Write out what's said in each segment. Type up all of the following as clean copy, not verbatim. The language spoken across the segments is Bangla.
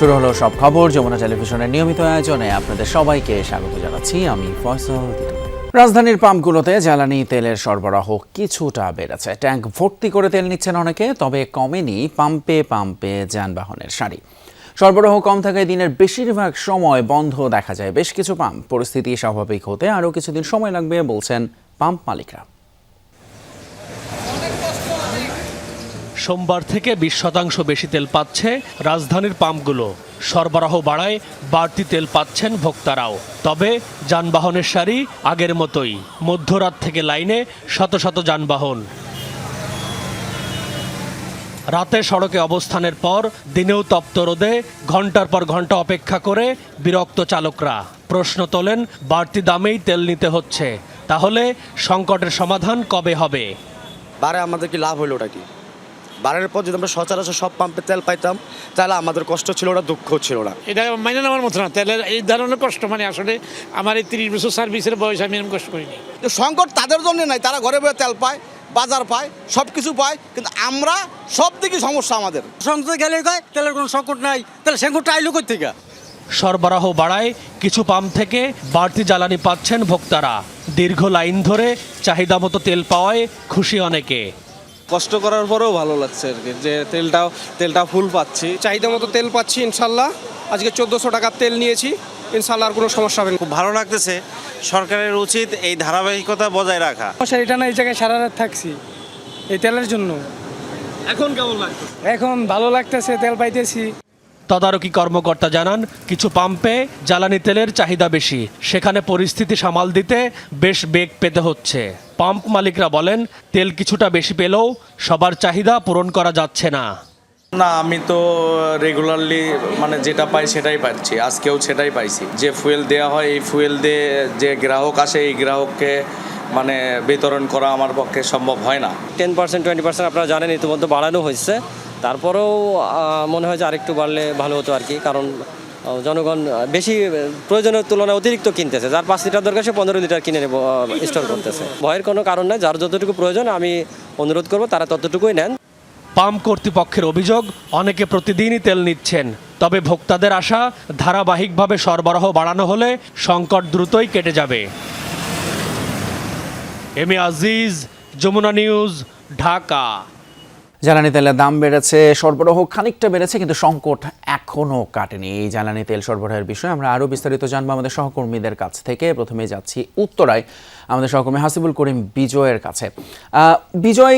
শুরু হলো সব খবর যমুনা টেলিভিশনের নিয়মিত আয়োজনে আপনাদের সবাইকে স্বাগত জানাচ্ছি আমি ফয়সাল। রাজধানীর পাম্পগুলোতে জ্বালানি তেলের সরবরাহ কিছুটা বেড়েছে। ট্যাঙ্ক ভর্তি করে তেল নিচ্ছেন অনেকে, তবে কমেনি পাম্পে পাম্পে যানবাহনের সারি। সরবরাহ কম থাকায় দিনের বেশিরভাগ সময় বন্ধ দেখা যায় বেশ কিছু পাম্প। পরিস্থিতি স্বাভাবিক হতে আরও কিছুদিন সময় লাগবে বলছেন পাম্প মালিকরা। সোমবার থেকে 20% বেশি তেল পাচ্ছে রাজধানীর পাম্পগুলো। সরবরাহ বাড়ায় বাড়তি তেল পাচ্ছেন ভোক্তারাও। তবে যানবাহনের সারি আগের মতোই। মধ্যরাত থেকে লাইনে শত শত যানবাহন। রাতে সড়কে অবস্থানের পর দিনেও তপ্ত রোদে ঘন্টার পর ঘন্টা অপেক্ষা করে বিরক্ত চালকরা প্রশ্ন তোলেন, বাড়তি দামেই তেল নিতে হচ্ছে, তাহলে সংকটের সমাধান কবে হবে? বারে আমাদের কি লাভ হলো ওটা কি? বারের পর যদি আমরা সচরাচর সব পাম্পে তেল পাইতাম তাহলে আমাদের কষ্ট ছিল না, দুঃখ ছিল না। এটা মাইনে নেওয়ার মতো না। তেলের এই ধরনের কষ্ট আসলে আমার এই 30 বছর সার্ভিসের বয়স আমি এরকম কষ্ট করিনি। সংকট তাদের জন্য নাই, তারা ঘরে বসে তেল পায়, বাজার পায়, সব কিছু পায়, কিন্তু আমরা সব দিকে সমস্যা আমাদের। সংসদে গেলে কয় তেলের কোনো সংকট নাই, তাহলে সংকটটা আইলো কই থেকে? সরবরাহ বাড়ায় কিছু পাম্প থেকে বাড়তি জ্বালানি পাচ্ছেন ভোক্তারা। দীর্ঘ লাইন ধরে চাহিদা মতো তেল পাওয়ায় খুশি অনেকে। কষ্ট করার পরেও ভালো লাগছে আর কি, যে তেলটা ফুল পাচ্ছি, চাহিদা মতো তেল পাচ্ছি ইনশাল্লাহ। আজকে 1400 টাকার তেল নিয়েছি, ইনশাল্লাহ আর কোনো সমস্যা হবে না। খুব ভালো লাগতেছে। সরকারের উচিত এই ধারাবাহিকতা বজায় রাখা। এটা না, এই জায়গায় সারা রাত থাকছি এই তেলের জন্য। এখন কেমন লাগছে? এখন ভালো লাগতেছে, তেল পাইতেছি। তদারকি কর্মকর্তা জানান, কিছু পাম্পে জ্বালানি তেলের চাহিদা বেশি, সেখানে পরিস্থিতি সামাল দিতে বেশ বেগ পেতে হচ্ছে। পাম্প মালিকরা বলেন, তেল কিছুটা বেশি পেলেও সবার চাহিদা পূরণ করা যাচ্ছে না। না, আমি তো রেগুলারলি যেটা পাই সেটাই পাচ্ছি, আজকেও সেটাই পাইছি। যে ফুয়েল দেওয়া হয়, এই ফুয়েল দিয়ে যে গ্রাহক আসে, এই গ্রাহককে বিতরণ করা আমার পক্ষে সম্ভব হয় না। 10% 20% আপনারা জানেন ইতিমধ্যে বাড়ানো হয়েছে। তারপরেও মনে হয় যে আরেকটু বাড়লে ভালো হতো আর কি, কারণ জনগণ বেশি প্রয়োজনের তুলনায় অতিরিক্ত কিনতেছে। যার 5 লিটার দরকার সে 15 লিটার কিনে স্টোর করতেছে। ভয়ের কোনো কারণ নাই, যার যতটুকু প্রয়োজন আমি অনুরোধ করব তারা ততটুকুই নেন। পাম্প কর্তৃপক্ষের অভিযোগ, অনেকে প্রতিদিনই তেল নিচ্ছেন, তবে ভোক্তাদের আশা ধারাবাহিকভাবে সরবরাহ বাড়ানো হলে সংকট দ্রুতই কেটে যাবে। M A Aziz, Jamuna news, Dhaka. জ্বালানি তেলের দাম বেড়েছে, সরবরাহ খানিকটা বেড়েছে, কিন্তু সংকট এখনও কাটেনি। এই জ্বালানি তেল সরবরাহের বিষয়ে আমরা আরও বিস্তারিত জানবো আমাদের সহকর্মীদের কাছ থেকে। প্রথমে যাচ্ছি উত্তরায় আমাদের সহকর্মী হাসিবুল করিম বিজয়ের কাছে। বিজয়,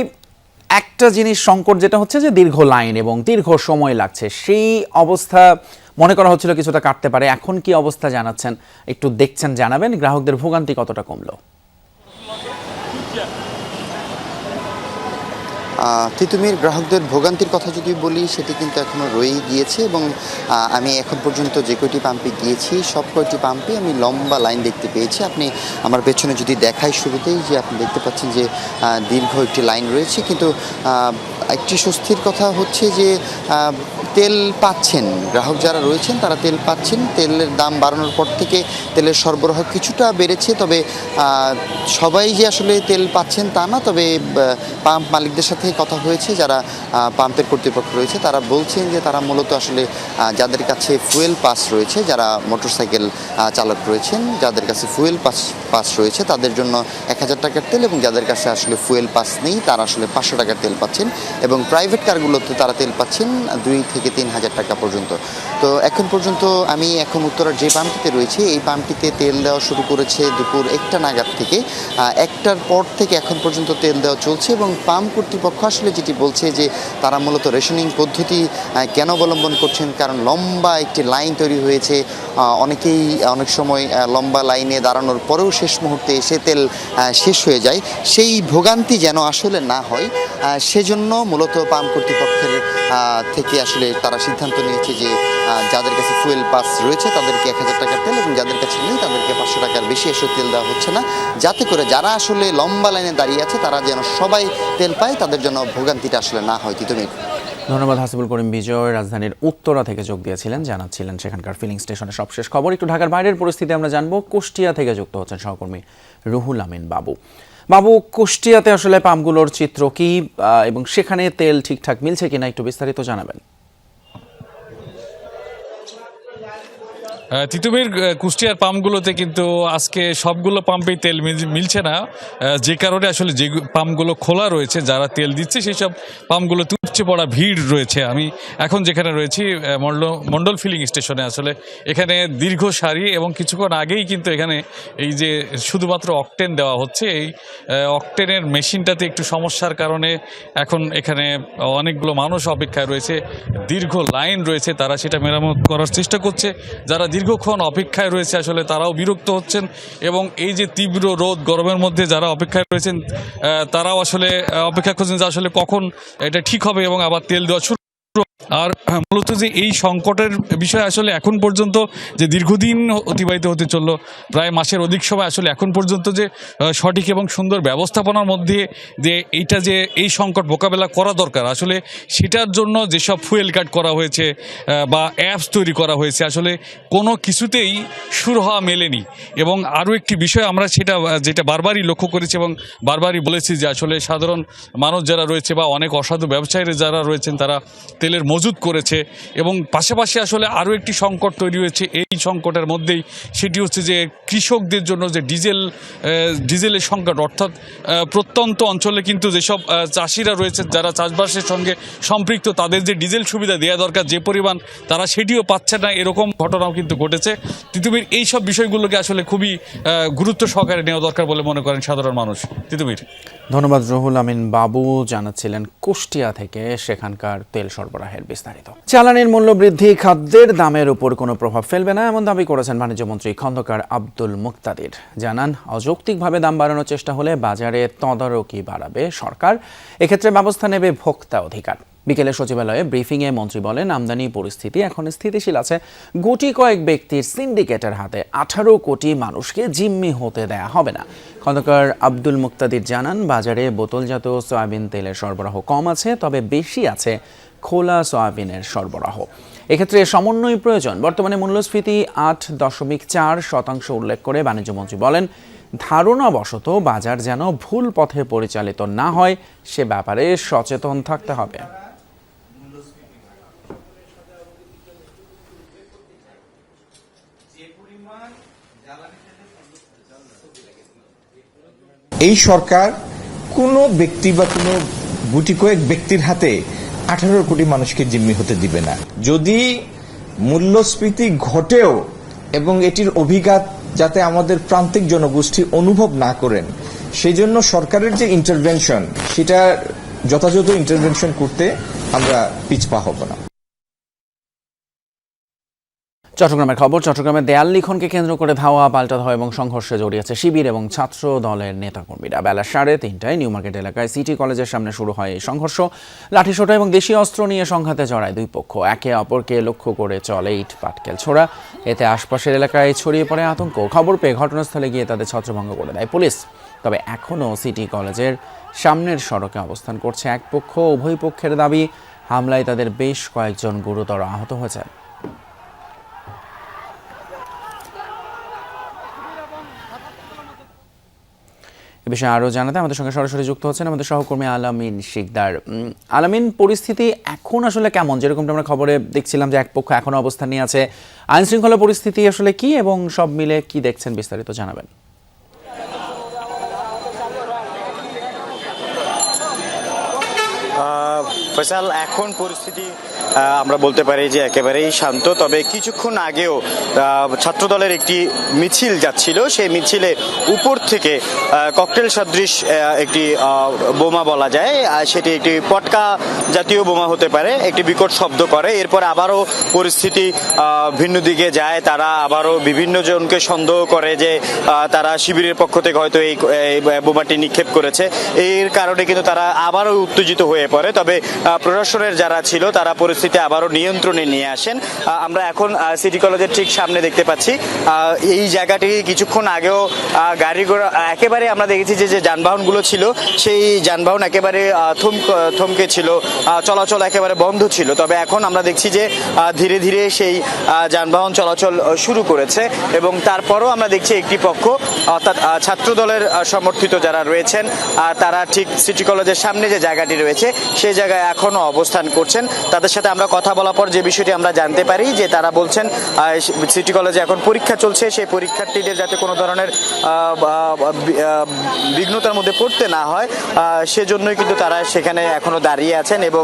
একটা জিনিস সংকট যেটা হচ্ছে যে দীর্ঘ লাইন এবং দীর্ঘ সময় লাগছে, সেই অবস্থা মনে করা হচ্ছিল কিছুটা কাটতে পারে। এখন কি অবস্থা জানাচ্ছেন, একটু দেখছেন জানাবেন। গ্রাহকদের ভোগান্তি কতটা কমলো? তিতুমির গ্রাহকদের ভোগান্তির কথা যদি বলি, সেটি কিন্তু এখনও রয়েই গিয়েছে এবং আমি এখন পর্যন্ত যে কয়টি পাম্পে গিয়েছি সব কয়টি পাম্পে আমি লম্বা লাইন দেখতে পেয়েছি। আপনি আমার পেছনে যদি দেখাই শুরুতেই, যে আপনি দেখতে পাচ্ছেন যে দীর্ঘ একটি লাইন রয়েছে, কিন্তু একটি স্বস্তির কথা হচ্ছে যে তেল পাচ্ছেন, গ্রাহক যারা রয়েছেন তারা তেল পাচ্ছেন। তেলের দাম বাড়ানোর পর থেকে তেলের সরবরাহ কিছুটা বেড়েছে, তবে সবাই যে আসলে তেল পাচ্ছেন তা না। তবে পাম্প মালিকদের সাথে কথা হয়েছে, যারা পাম্পের কর্তৃপক্ষ রয়েছে তারা বলছেন যে তারা মূলত আসলে যাদের কাছে ফুয়েল পাস রয়েছে, যারা মোটরসাইকেল চালক রয়েছেন, যাদের কাছে ফুয়েল পাস রয়েছে তাদের জন্য 1000 টাকার তেল, এবং যাদের কাছে আসলে ফুয়েল পাস নেই তারা আসলে 500 টাকার তেল পাচ্ছেন, এবং প্রাইভেট কারগুলোতে তারা তেল পাচ্ছেন 2 থেকে 3000 টাকা পর্যন্ত। তো এখন পর্যন্ত আমি এখন উত্তরার যে পাম্পটিতে রয়েছে, এই পাম্পটিতে তেল দেওয়া শুরু করেছে দুপুর 1টা নাগাদ থেকে। 1টার পর থেকে এখন পর্যন্ত তেল দেওয়া চলছে, এবং পাম্প কর্তৃপক্ষ আসলে যেটি বলছে যে তারা মূলত রেশনিং পদ্ধতি কেন অবলম্বন করছেন, কারণ লম্বা একটি লাইন তৈরি হয়েছে। অনেকেই অনেক সময় লম্বা লাইনে দাঁড়ানোর পরেও শেষ মুহূর্তে এসে তেল শেষ হয়ে যায়। সেই ভোগান্তি যেন আসলে না হয়, সেজন্য মূলত পাম্প কর্তৃপক্ষের থেকে আসলে তারা সিদ্ধান্ত নিয়েছে যে যাদের কাছে ফুয়েল পাস রয়েছে তাদেরকে 1000 টাকার তেল, এবং যাদের কাছে নেই তাদেরকে 500 টাকার বেশি এসে তেল দেওয়া হচ্ছে না, যাতে করে যারা আসলে লম্বা লাইনে দাঁড়িয়ে আছে তারা যেন সবাই তেল পায়, তাদের জন্য ভোগান্তিটা আসলে না হয়। তিতুমির, ধন্যবাদ হাসিবুল করিম বিজয়। রাজধানীর উত্তরা থেকে যোগ দিয়েছিলেন, জানাচ্ছিলেন সেখানকার ফিলিং স্টেশনের সবশেষ খবর। একটু ঢাকার বাইরের পরিস্থিতি আমরা জানবো। কুষ্টিয়া থেকে যুক্ত হচ্ছেন সহকর্মী রুহুল আমিন বাবু। বাবু, কুষ্টিয়াতে আসলে পাম্পগুলোর চিত্র কি এবং সেখানে তেল ঠিকঠাক মিলছে কিনা একটু বিস্তারিত জানাবেন। তিতুমির কুষ্টিয়ার পাম্পগুলোতে কিন্তু আজকে সবগুলো পাম্পেই তেল মিলছে না, যে কারণে আসলে যে পাম্পগুলো খোলা রয়েছে যারা তেল দিচ্ছে সেই সব পাম্পগুলোতে উপচে পড়া ভিড় রয়েছে। আমি এখন যেখানে রয়েছি মন্ডল ফিলিং স্টেশনে, আসলে এখানে দীর্ঘ সারি এবং কিছুক্ষণ আগেই কিন্তু এখানে এই যে শুধুমাত্র অকটেন দেওয়া হচ্ছে, এই অকটেনের মেশিনটাতে একটু সমস্যার কারণে এখন এখানে অনেকগুলো মানুষ অপেক্ষায় রয়েছে, দীর্ঘ লাইন রয়েছে, তারা সেটা মেরামত করার চেষ্টা করছে। যারা দীর্ঘক্ষণ অপেক্ষায় রয়েছে আসলে তারাও বিরক্ত হচ্ছেন এবং এই যে তীব্র রোদ গরমের মধ্যে যারা অপেক্ষায় রয়েছেন তারাও আসলে অপেক্ষা করছেন যে আসলে কখন এটা ঠিক হবে এবং আবার তেল দেওয়া শুরু। আর মূলত যে এই সংকটের বিষয় আসলে এখন পর্যন্ত যে দীর্ঘদিন অতিবাহিত হতে চললো, প্রায় মাসের অধিক সময়, আসলে এখন পর্যন্ত যে সঠিক এবং সুন্দর ব্যবস্থাপনার মধ্যে যে এইটা যে এই সংকট মোকাবেলা করা দরকার, আসলে সেটার জন্য যেসব ফুয়েল কাট করা হয়েছে বা অ্যাপস তৈরি করা হয়েছে, আসলে কোনো কিছুতেই সুরাহা মেলেনি। এবং আরও একটি বিষয় আমরা যেটা বারবারই লক্ষ্য করেছি এবং বারবারই বলেছি যে আসলে সাধারণ মানুষ যারা রয়েছে বা অনেক অসাধু ব্যবসায়ীরা যারা রয়েছেন তারা তেলের মজুত করেছে এবং পাশাপাশি আসলে আরও একটি সংকট তৈরি হয়েছে এই সংকটের মধ্যেই, সেটি হচ্ছে যে কৃষকদের জন্য যে ডিজেলের সংকট, অর্থাৎ প্রত্যন্ত অঞ্চলে কিন্তু যেসব চাষিরা রয়েছে যারা চাষবাসের সঙ্গে সম্পৃক্ত, তাদের যে ডিজেল সুবিধা দেওয়া দরকার যে পরিমাণ, তারা সেটিও পাচ্ছে না, এরকম ঘটনাও কিন্তু ঘটেছে। তিতুমির এই সব বিষয়গুলোকে আসলে খুবই গুরুত্ব সহকারে নেওয়া দরকার বলে মনে করেন সাধারণ মানুষ। তিতুমির, ধন্যবাদ রুহুল আমিন বাবু জানাচ্ছিলেন কুষ্টিয়া থেকে সেখানকার তেল সরবরাহের বিস্তারিত। জ্বালানির মূল্য বৃদ্ধি খাদ্যের দামের উপর কোনো প্রভাব ফেলবে না এমন দাবি করেছেন বাণিজ্যমন্ত্রী খন্দকার আব্দুল মুক্তাদির। জানান, অযৌক্তিকভাবে দাম বাড়ানোর চেষ্টা হলে বাজারে তদারকি বাড়াবে সরকার, এক্ষেত্রে ব্যবস্থা নেবে ভোক্তা অধিকার। বিকেলে সচিবালয়ে ব্রিফিংয়ে মন্ত্রী বলেন, আমদানি পরিস্থিতি এখন স্থিতিশীল আছে, গুটি কয়েক ব্যক্তির সিন্ডিকেটের হাতে 18 কোটি মানুষকে জিম্মি হতে দেয়া হবে না। খন্দকার আব্দুল মুক্তাদির জানান, বাজারে বোতলজাত সয়াবিন তেলের সরবরাহ কম আছে, তবে বেশি আছে খোলা সয়াবিনের সরবরাহ। এক্ষেত্রে সমন্বয় প্রয়োজন। বর্তমানে মূল্যস্ফীতি 8.4% উল্লেখ করে বাণিজ্যমন্ত্রী বলেন, ধারণাবশত বাজার যেন ভুল পথে পরিচালিত না হয় সে ব্যাপারে সচেতন থাকতে হবে। এই সরকার কোনো ব্যক্তি বা কোনো গুটি কয়েক ব্যক্তির হাতে 18 কোটি মানুষকে জিম্মি হতে দিবে না। যদি মূল্যস্ফীতি ঘটেও এবং এটির অভিঘাত যাতে আমাদের প্রান্তিক জনগোষ্ঠী অনুভব না করেন, সেই জন্য সরকারের যে ইন্টারভেনশন, সেটা যথাযথ ইন্টারভেনশন করতে আমরা পিছপা হব না। চট্টগ্রামের খবর। চট্টগ্রামে দেয়াল লিখনকে কেন্দ্র করে ধাওয়া, পাল্টা ধাওয়া এবং সংঘর্ষে জড়িয়েছে শিবির এবং ছাত্র দলের নেতাকর্মীরা। বেলা 3:30টায় নিউ মার্কেট এলাকায় সিটি কলেজের সামনে শুরু হয় এই সংঘর্ষ। লাঠিসোঁটা এবং দেশীয় অস্ত্র নিয়ে সংঘাতে জড়ায় দুই পক্ষ। একে অপরকে লক্ষ্য করে চলে ইট পাটকেল ছোড়া। এতে আশপাশের এলাকায় ছড়িয়ে পড়ে আতঙ্ক। খবর পেয়ে ঘটনাস্থলে গিয়ে তাদের ছত্রভঙ্গ করে দেয় পুলিশ। তবে এখনও সিটি কলেজের সামনের সড়কে অবস্থান করছে এক পক্ষ। উভয় পক্ষের দাবি, হামলায় তাদের বেশ কয়েকজন গুরুতর আহত হয়েছে। এ বিষয়ে আরও জানাতে আমাদের সঙ্গে সরাসরি যুক্ত হচ্ছেন আমাদের সহকর্মী আলামিন শিকদার। আলামিন, পরিস্থিতি এখন আসলে কেমন? যেরকমটা আমরা খবরে দেখছিলাম যে এক পক্ষ এখনো অবস্থান নিয়ে আছে, আইন শৃঙ্খলা পরিস্থিতি আসলে কি এবং সব মিলে কি দেখছেন বিস্তারিত জানাবেন। ফয়সাল, এখন পরিস্থিতি আমরা বলতে পারি যে একেবারেই শান্ত। তবে কিছুক্ষণ আগেও ছাত্রদলের একটি মিছিল যাচ্ছিল, সেই মিছিলে উপর থেকে ককটেল সদৃশ একটি বোমা বলা যায়, সেটি একটি পটকা জাতীয় বোমা হতে পারে, একটি বিকট শব্দ করে। এরপর আবারও পরিস্থিতি ভিন্ন দিকে যায়। তারা আবারও বিভিন্ন জনকে সন্দেহ করে যে তারা শিবিরের পক্ষ থেকে হয়তো এই বোমাটি নিক্ষেপ করেছে। এর কারণে কিন্তু তারা আবারও উত্তেজিত হয়ে পড়ে। তবে প্রশাসনের যারা ছিল তারা পরিস্থিতি আবারও নিয়ন্ত্রণে নিয়ে আসেন। আমরা এখন সিটি কলেজের ঠিক সামনে দেখতে পাচ্ছি। এই জায়গাটি কিছুক্ষণ আগেও গাড়ি ঘোড়া একেবারে আমরা দেখেছি যে যানবাহনগুলো ছিল সেই যানবাহন একেবারে থমকে ছিল, চলাচল একেবারে বন্ধ ছিল। তবে এখন আমরা দেখছি যে ধীরে ধীরে সেই যানবাহন চলাচল শুরু করেছে এবং তারপরও আমরা দেখছি একটি পক্ষ অর্থাৎ ছাত্রদলের সমর্থিত যারা রয়েছেন তারা ঠিক সিটি কলেজের সামনে যে জায়গাটি রয়েছে সেই জায়গায় এখনো অবস্থান করছেন। তাদের সাথে সাথে আমরা কথা বলার পর যে বিষয়টি আমরা জানতে পারি যে তারা বলছেন সিটি কলেজে এখন পরীক্ষা চলছে, সেই পরীক্ষার্থীদের যাতে কোনো ধরনের বিঘ্নতার মধ্যে পড়তে না হয় সেজন্যই কিন্তু তারা সেখানে এখনো দাঁড়িয়ে আছেন এবং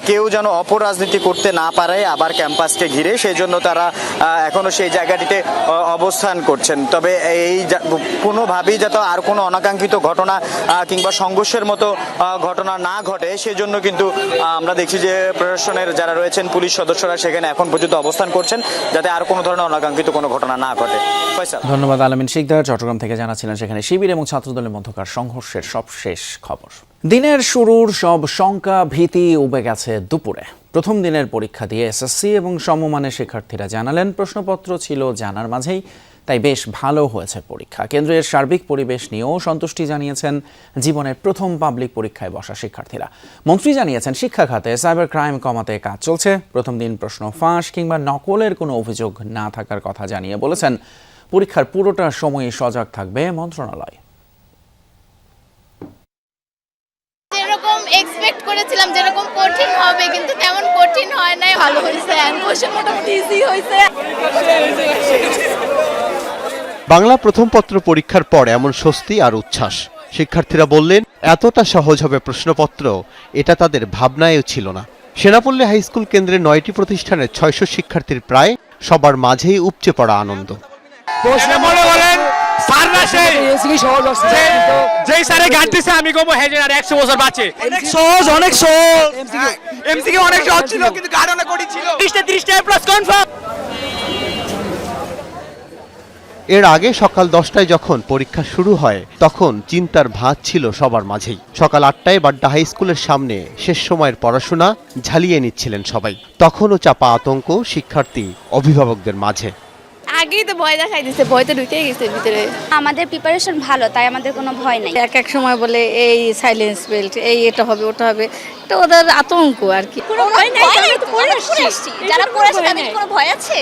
কেউ যেন অপরাজনীতি করতে না পারে আবার ক্যাম্পাসকে ঘিরে, সেই জন্য তারা এখনো সেই জায়গাটিতে অবস্থান করছেন। তবে এই কোনোভাবেই যাতে আর কোনো অনাকাঙ্ক্ষিত ঘটনা কিংবা সংঘর্ষের মতো ঘটনা না ঘটে সেজন্য কিন্তু আমরা দেখছি যে প্রশাসনের যারা রয়েছেন পুলিশ সদস্যরা সেখানে এখন পর্যন্ত অবস্থান করছেন যাতে আর কোনো ধরনের অনাকাঙ্ক্ষিত কোনো ঘটনা না ঘটে। ধন্যবাদ আলামিন শিকদার। চট্টগ্রাম থেকে জানাচ্ছিলেন সেখানে শিবির এবং ছাত্রদলের মধ্যকার সংঘর্ষের সবশেষ খবর। দিনের শুরুর সব শঙ্কা ভীতি উবে গেছে দুপুরে। প্রথম দিনের পরীক্ষা দিয়ে এসএসসি এবং সমমানের শিক্ষার্থীরা জানালেন প্রশ্নপত্র ছিল জানার মাঝেই, তাই বেশ ভালো হয়েছে পরীক্ষা। কেন্দ্রের সার্বিক পরিবেশ নিয়েও সন্তুষ্টি জানিয়েছেন জীবনের প্রথম পাবলিক পরীক্ষায় বসা শিক্ষার্থীরা। মন্ত্রী জানিয়েছেন শিক্ষা খাতে সাইবার ক্রাইম কমাতে কাজ চলছে। প্রথম দিন প্রশ্ন ফাঁস কিংবা নকলের কোনো অভিযোগ না থাকার কথা জানিয়ে বলেছেন পরীক্ষার পুরোটা সময়ই সজাগ থাকবে মন্ত্রণালয়। যেরকম এক্সপেক্ট করেছিলাম যেরকম কঠিন হবে কিন্তু তেমন কঠিন হয় নাই, ভালো হয়েছে। কোশ্চেন মোটামুটি ইজি হয়েছে। বাংলা প্রথম পত্র পরীক্ষার পর এমন স্বস্তি আর উচ্ছ্বাস। শিক্ষার্থীরা বললেন এতটা সহজ হবে প্রশ্নপত্র এটা তাদের ভাবনায়ও ছিল না। সেনাপল্লী হাইস্কুল কেন্দ্রের 9টি প্রতিষ্ঠানের 600 শিক্ষার্থীর প্রায় সবার মাঝেই উপচে পড়া আনন্দ। এর আগে সকাল 10টায় যখন পরীক্ষা শুরু হয় তখন চিন্তার ভাঁজ ছিল সবার মাঝেই। সকাল 8টায় বাড্ডা হাই স্কুলের সামনে শেষ সময়ের পড়াশোনা ঝালিয়ে নিচ্ছিলেন সবাই। তখনও চাপা আতঙ্ক শিক্ষার্থী অভিভাবকদের মাঝে। আগেই তো ভয় দেখাই দিচ্ছে, ভয় তো ঢুকে গেছে ভিতরে। আমাদের প্রিপারেশন ভালো, তাই আমাদের কোনো ভয় নেই। এক সময় বলে এই সাইলেন্স বেল্ট, এই এটা হবে ওটা হবে, এটা ওদের আতঙ্ক আর কি। কোনো ভয় নাই, আমরা তো পড়ে আসছি। যারা পড়েছে তাদের কোনো ভয় আছে?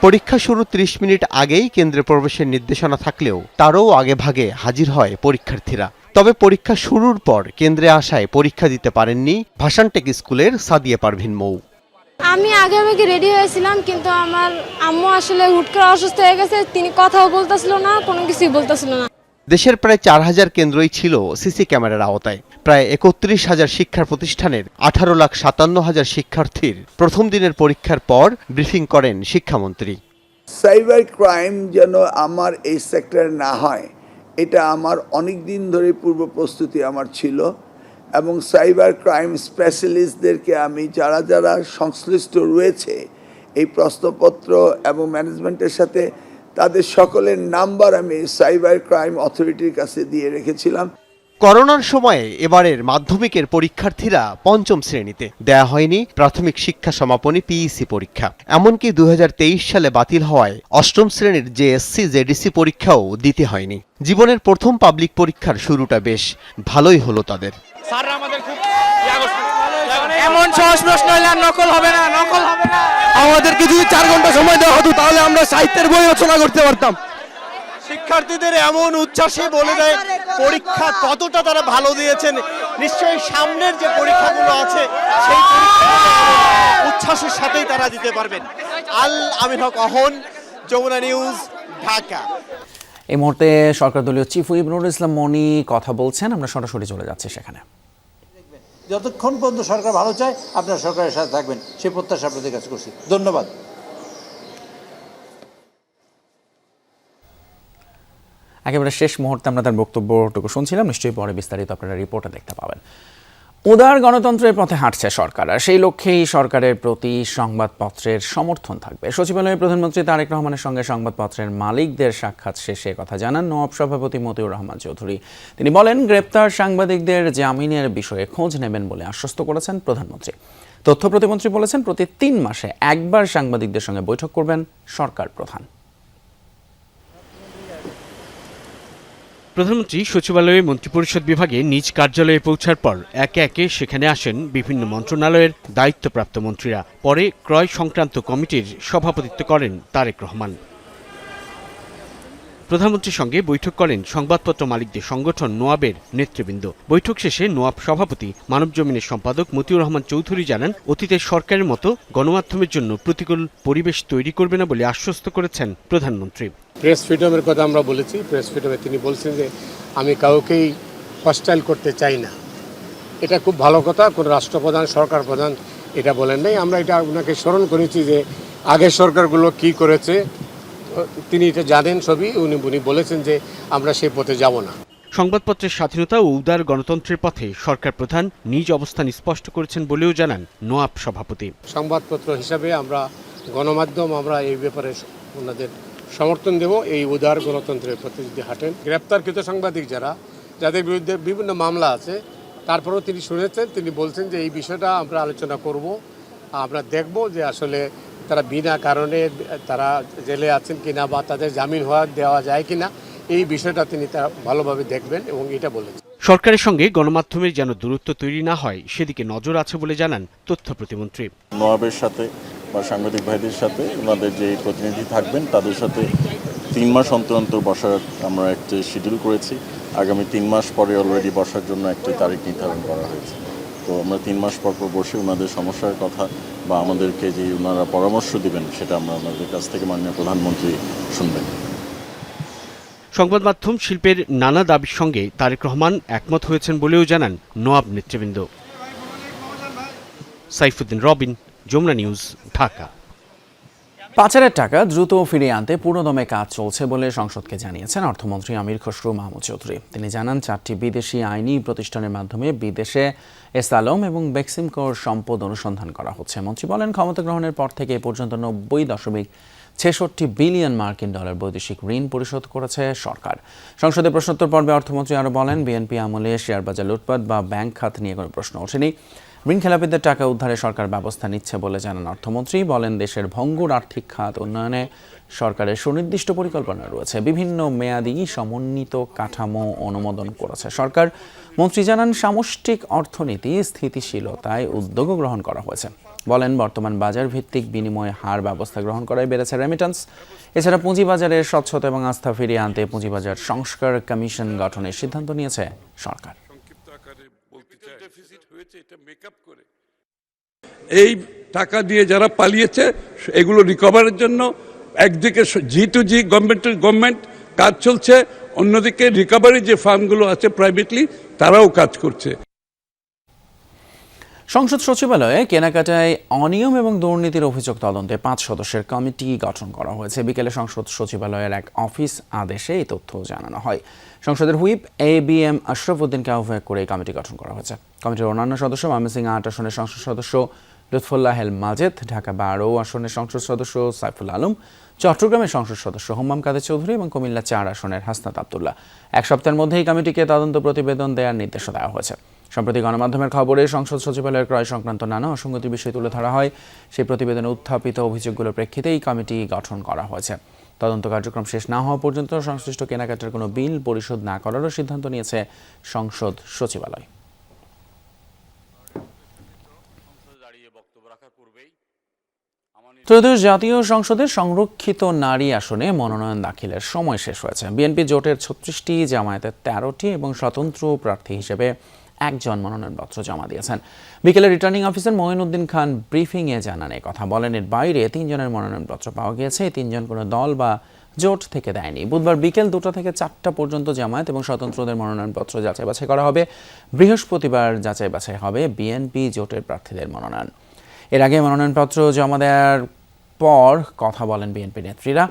পরীক্ষা শুরু 30 মিনিট আগেই কেন্দ্রে প্রবেশের নির্দেশনা থাকলেও তারও আগে ভাগে হাজির হয় পরীক্ষার্থীরা। তবে পরীক্ষা শুরুর পর কেন্দ্রে আসায় পরীক্ষা দিতে পারেননি ভাসানটেক স্কুলের সাদিয়া পারভিন মৌ। আমি আগে রেডি হয়েছিলাম, কিন্তু আমার আম্মু আসলে হুট করে অসুস্থ হয়ে গেছে। তিনি কথাও বলতেছিল না, কোনো কিছুই বলতেছিল না। দেশের প্রায় 4000 কেন্দ্রই ছিল সিসি ক্যামেরার আওতায়। প্রায় 31,000 শিক্ষা প্রতিষ্ঠানের 18,57,000 শিক্ষার্থীর প্রথম দিনের পরীক্ষার পর ব্রিফিং করেন শিক্ষামন্ত্রী। সাইবার ক্রাইম যেন আমার এই সেক্টরে না হয়, এটা আমার অনেক দিন ধরে পূর্ব প্রস্তুতি আমার ছিল এবং সাইবার ক্রাইম স্পেশালিস্টদেরকে আমি যারা যারা সংশ্লিষ্ট রয়েছে এই প্রশ্নপত্র এবং ম্যানেজমেন্টের সাথে তাদের সকলের নাম্বার আমি সাইবার ক্রাইম অথরিটির কাছে দিয়ে রেখেছিলাম। করোনার সময়ে এবারের মাধ্যমিকের পরীক্ষার্থীরা 5ম শ্রেণীতে দেয়া হয়নি প্রাথমিক শিক্ষা সমাপনী পিইসি পরীক্ষা। এমনকি 2023 সালে বাতিল হওয়ায় 8ম শ্রেণীর জেএসসি জেডিসি পরীক্ষাও দিতে হয়নি। জীবনের প্রথম পাবলিক পরীক্ষার শুরুটা বেশ ভালোই হলো তাদের। এমন সহজ প্রশ্ন হলে আর নকল হবে না, নকল হবে না। আমাদেরকে যদি 4 ঘন্টা সময় দেওয়া হতো তাহলে আমরা সাহিত্যের বই রচনা করতে পারতাম। শিক্ষার্থীদের এমন উচ্ছ্বাসে বলে দেয় পরীক্ষা কতটা তারা ভালো দিয়েছেন। নিশ্চয়ই সামনের যে পরীক্ষাগুলো আছে সেই উচ্ছ্বাসের সাথেই তারা দিতে পারবেন। আল আমিন হক অহন, যমুনা নিউজ, ঢাকা। এই মুহূর্তে সরকার দলীয় চিফ হুইপ নুরুল ইসলাম মনি কথা বলছেন, আমরা সরাসরি চলে যাচ্ছি সেখানে। যতক্ষণ পর্যন্ত সরকার ভালো চায় আপনারা সরকারের সাথে থাকবেন, সেই প্রত্যাশা আপনাদের কাছে করছি। ধন্যবাদ। একেবারে শেষ মুহূর্তে আমরা তার বক্তব্যটুকু শুনছিলাম, নিশ্চয়ই পরে বিস্তারিত আপনারা রিপোর্টে দেখতে পাবেন। উদার গণতন্ত্রের পথে হাঁটছে সরকার, আর সেই লক্ষ্যেই সরকারের প্রতি সংবাদপত্রের সমর্থন থাকবে। সচিবালয়ে প্রধানমন্ত্রী তারেক রহমানের সঙ্গে সংবাদপত্রের মালিকদের সাক্ষাৎ শেষে কথা জানান নওয়াব সভাপতি মতিউর রহমান চৌধুরী। তিনি বলেন গ্রেপ্তার সাংবাদিকদের জামিনের বিষয়ে খোঁজ নেবেন বলে আশ্বস্ত করেছেন প্রধানমন্ত্রী। তথ্য প্রতিমন্ত্রী বলেছেন প্রতি 3 মাসে একবার সাংবাদিকদের সঙ্গে বৈঠক করবেন সরকার প্রধান। প্রধানমন্ত্রী সচিবালয়ে মন্ত্রিপরিষদ বিভাগে নিজ কার্যালয়ে পৌঁছার পর একে একে সেখানে আসেন বিভিন্ন মন্ত্রণালয়ের দায়িত্বপ্রাপ্ত মন্ত্রীরা। পরে ক্রয় সংক্রান্ত কমিটির সভাপতিত্ব করেন তারেক রহমান। প্রধানমন্ত্রীর সঙ্গে বৈঠক করেন সংবাদপত্র মালিকদের সংগঠন নোয়াবের নেতৃবৃন্দ। বৈঠক শেষে নোয়াব সভাপতি মানবজমিনের সম্পাদক মতিউর রহমান চৌধুরী জানান, অতীতের সরকারের মতো গণমাধ্যমের জন্য প্রতিকূল পরিবেশ তৈরি করবে না বলে আশ্বস্ত করেছেন প্রধানমন্ত্রী। প্রেস ফ্রিডমের কথা আমরা বলেছি, প্রেস ফ্রিডমে তিনি বলছেন যে আমি কাউকেই হস্টাইল করতে চাই না। এটা খুব ভালো কথা, কোনো রাষ্ট্রপ্রধান সরকার প্রধান এটা বলেন নাই। আমরা এটা ওনাকে স্মরণ করেছি যে আগের সরকারগুলো কি করেছে তিনি এটা জানেন সবই। উনি বলেছেন যে আমরা সেই পথে যাব না। সংবাদপত্রের স্বাধীনতা ও উদার গণতন্ত্রের পথে সরকার প্রধান নিজ অবস্থান স্পষ্ট করেছেন বলেও জানান নোয়াব সভাপতি। সংবাদপত্র হিসাবে আমরা গণমাধ্যম আমরা এই ব্যাপারে ওনাদের সমর্থন দেব। এই উদার গণতন্ত্রের প্রতি যদি হাঁটেন, গ্রেপ্তারকৃত সাংবাদিক যাদের বিরুদ্ধে বিভিন্ন মামলা আছে, তারপরেও তিনি শুনেছেন, তিনি বলছেন যে এই বিষয়টা আমরা আলোচনা করব, আমরা দেখব যে আসলে তারা বিনা কারণে তারা জেলে আছেন কিনা বা তাদের জামিন দেওয়া যায় কিনা, এই বিষয়টা তিনি তারা ভালোভাবে দেখবেন এবং এটা বলেছেন। সরকারের সঙ্গে গণমাধ্যমের যেন দূরত্ব তৈরি না হয় সেদিকে নজর আছে বলে জানান তথ্য প্রতিমন্ত্রী। নোয়াবের সাথে বা সাংবাদিক ভাইদের সাথে ওনাদের যে প্রতিনিধি থাকবেন তাদের সাথে 3 মাস অন্তর অন্তর বসার আমরা একটা শিডিউল করেছি। আগামী 3 মাস পরে অলরেডি বসার জন্য একটি তারিখ নির্ধারণ করা হয়েছে। তো আমরা 3 মাস পর বসে ওনাদের সমস্যার কথা বা আমাদেরকে যে ওনারা পরামর্শ দিবেন সেটা আমরা ওনাদের কাছ থেকে মাননীয় প্রধানমন্ত্রী শুনবেন। সংবাদ মাধ্যম শিল্পের নানা দাবির সঙ্গে তারেক রহমান একমত হয়েছেন বলেও জানান নোয়াব নেতৃবৃন্দ। সাইফুদ্দিন রবিন, যমুনা নিউজ, ঢাকা। পাচারের টাকা দ্রুত ফিরিয়ে আনতে পুরোদমে কাজ চলছে বলে সংসদকে জানিয়েছেন অর্থমন্ত্রী আমির খসরু মাহমুদ চৌধুরী। তিনি জানান 4টি বিদেশি আইনি প্রতিষ্ঠানের মাধ্যমে বিদেশে এসালম এবং বেক্সিমকোর সম্পদ অনুসন্ধান করা হচ্ছে। মন্ত্রী বলেন, ক্ষমতা গ্রহণের পর থেকে এ পর্যন্ত 90.66 বিলিয়ন মার্কিন ডলার বৈদেশিক ঋণ পরিশোধ করেছে সরকার। সংসদে প্রশ্নোত্তর পর্বে অর্থমন্ত্রী আরও বলেন, বিএনপি আমলে শেয়ার বাজার লুটপাট বা ব্যাংক খাত নিয়ে কোনো প্রশ্ন ওঠেনি। ঋণ খেলাপিদের টাকা উদ্ধারে সরকার ব্যবস্থা নিচ্ছে বলে জানান অর্থমন্ত্রী। বলেন, দেশের ভঙ্গুর আর্থিক খাত উন্নয়নে সরকারের সুনির্দিষ্ট পরিকল্পনা রয়েছে। বিভিন্ন মেয়াদী সমন্বিত কাঠামো অনুমোদন করেছে সরকার। মন্ত্রী জানান, সামষ্টিক অর্থনীতি স্থিতিশীলতায় উদ্যোগও গ্রহণ করা হয়েছে। বলেন, বর্তমান বাজার ভিত্তিক বিনিময় হার ব্যবস্থা গ্রহণ করায় বেড়েছে রেমিটেন্স। এছাড়া পুঁজিবাজারের স্বচ্ছতা এবং আস্থা ফিরিয়ে আনতে পুঁজিবাজার সংস্কার কমিশন গঠনের সিদ্ধান্ত নিয়েছে সরকার। এই টাকা দিয়ে যারা পালিয়েছে এগুলো রিকভারের জন্য একদিকে G2G গভর্নমেন্ট কাজ চলছে, অন্যদিকে রিকভারি যে ফার্মগুলো আছে প্রাইভেটলি তারাও কাজ করছে। সংসদ সচিবালয়ে কেনাকাটায় অনিয়ম এবং দুর্নীতির অভিযোগ তদন্তে 5 সদস্যের কমিটি গঠন করা হয়েছে। বিকেলে সংসদ সচিবালয়ের এক অফিস আদেশে এই তথ্য জানানো হয়। সংসদের হুইপ ABM আশরাফ উদ্দিনকে আহ্বায়ক করে এই কমিটি গঠন করা হয়েছে। কমিটির অন্যান্য সদস্য ময়মনসিংহ 8 আসনের সংসদ সদস্য লুৎফুল্লাহ হেল মাজেদ, ঢাকা 12 আসনের সংসদ সদস্য সাইফুল আলম, চট্টগ্রামের সংসদ সদস্য হুম্মাম কাদের চৌধুরী এবং কুমিল্লা 4 আসনের হাসনাত আব্দুল্লাহ। 1 সপ্তাহের মধ্যেই কমিটিকে তদন্ত প্রতিবেদন দেওয়ার নির্দেশ দেওয়া হয়েছে। সম্প্রতি গণমাধ্যমের খবরে সংসদ সচিবালয়ের ক্রয় সংক্রান্ত নানা অসঙ্গতির বিষয় তুলে ধরা হয়। সেই প্রতিবেদনে উত্থাপিত অভিযোগগুলোর প্রেক্ষিতেই কমিটি গঠন করা হয়েছে। তদন্ত কার্যক্রম শেষ না হওয়া পর্যন্ত সংশ্লিষ্ট কেনাকাটার কোনো বিল পরিশোধ না করারও সিদ্ধান্ত নিয়েছে সংসদ সচিবালয়। ত্রয়োদশ জাতীয় সংসদের সংরক্ষিত নারী আসনে মনোনয়ন দাখিলের সময় শেষ হয়েছে। বিএনপি জোটের 36টি, জামায়াতের 13টি এবং স্বতন্ত্র প্রার্থী হিসেবে 1 জন মনোনয়নপত্র জমা দিয়েছেন। বিকেলে রিটার্নিং অফিসার মঈনুদ্দিন খান ব্রিফিংয়ে জানান এই কথা। বলেন, এর বাইরে 3 জনের মনোনয়নপত্র পাওয়া গিয়েছে। 3 জন কোনো দল বা জোট থেকে দেয়নি। বুধবার বিকেল 2টা থেকে 4টা পর্যন্ত জামায়াত এবং স্বতন্ত্রদের মনোনয়নপত্র যাচাই বাছাই করা হবে। বৃহস্পতিবার যাচাই বাছাই হবে বিএনপি জোটের প্রার্থীদের মনোনয়ন। এর আগে মনোনয়নপত্র জমা দেওয়ার পর কথা বলেন বিএনপি নেত্রীরা।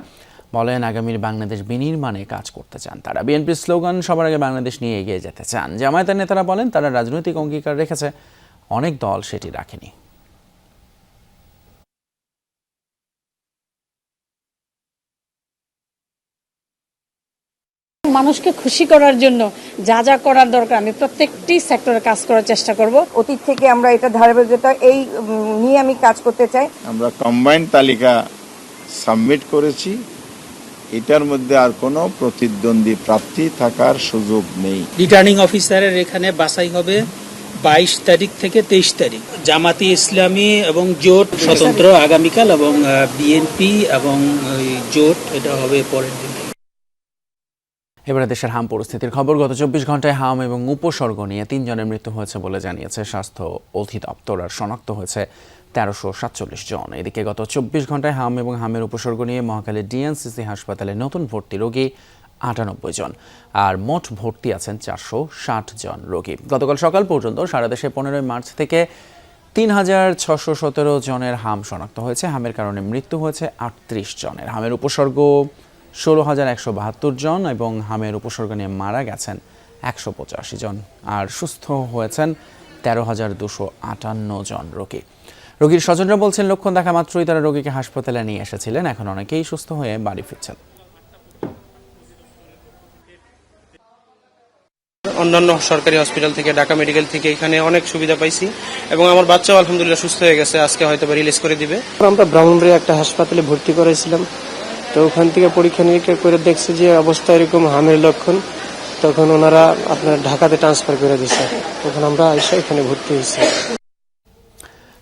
বলেন, আগামীর বাংলাদেশ বিনির্মাণে কাজ করতে চান তারা। বিএনপির স্লোগান সবার আগে বাংলাদেশ নিয়ে এগিয়ে যেতে চান। জামায়াতের নেতারা বলেন, তারা রাজনৈতিক অঙ্গীকার রেখেছে, অনেক দল সেটি রাখেনি। মানুষকে খুশি করার জন্য যা যা করার দরকার আমি প্রত্যেকটি সেক্টরে কাজ করার চেষ্টা করব। অতীত থেকে আমরা এটা ধারাবাহিকতা এই নিয়ে আমি কাজ করতে চাই। আমরা কম্বাইন্ড তালিকা সাবমিট করেছি। এটার মধ্যে আর কোনো প্রতিদ্বন্দ্বী প্রার্থী থাকার সুযোগ নেই। রিটার্নিং অফিসারের এখানে বাছাই হবে 22 তারিখ থেকে 23 তারিখ। জামাতি ইসলামী এবং জোট স্বতন্ত্র আগামীকাল এবং বিএনপি এবং জোট এটা হবে পরের দিন। এবারে দেশের হাম পরিস্থিতির খবর। গত 24 ঘন্টায় হাম এবং উপসর্গ নিয়ে 3 জনের মৃত্যু হয়েছে বলে জানিয়েছে স্বাস্থ্য অধিদপ্তর, আর শনাক্ত হয়েছে 1347 জন। এদিকে গত 24 ঘন্টায় হাম এবং হামের উপসর্গ নিয়ে মহাখালী ডিএনসিসি হাসপাতালে নতুন ভর্তি রোগী 98 জন, আর মোট ভর্তি আছেন 460 জন রোগী। গতকাল সকাল পর্যন্ত সারা দেশে 15 মার্চ থেকে 3617 জনের হাম শনাক্ত হয়েছে। হামের কারণে মৃত্যু হয়েছে 38 জনের। হামের উপসর্গ 16,172 জন এবং হামের উপসর্গ নিয়ে মারা গেছেন 185 জন, আর সুস্থ হয়েছেন 13,258 জন রোগী। রোগীর স্বজনরা বলছেন, লক্ষণ দেখা মাত্রই তারা রোগীকে হাসপাতালে নিয়ে এসেছিলেন। এখন অনেকেই সুস্থ হয়ে বাড়ি ফিরছেন। অন্যান্য সরকারি হসপিটাল থেকে, ঢাকা মেডিকেল থেকে এখানে অনেক সুবিধা পাইছি এবং আমার বাচ্চাও আলহামদুলিল্লাহ সুস্থ হয়ে গেছে। আজকে হয়তো রিলিজ করে দিবে। আমরা ব্রাহ্মণবাড়িয়া একটা হাসপাতালে ভর্তি করেছিলাম, তো ওখান থেকে পরীক্ষা নিরীক্ষা করে দেখছে যে অবস্থা এরকম হামের লক্ষণ, তখন ওনারা আপনার ঢাকাতে ট্রান্সফার করে দিচ্ছে। তখন আমরা এসে এখানে ভর্তি হয়েছি।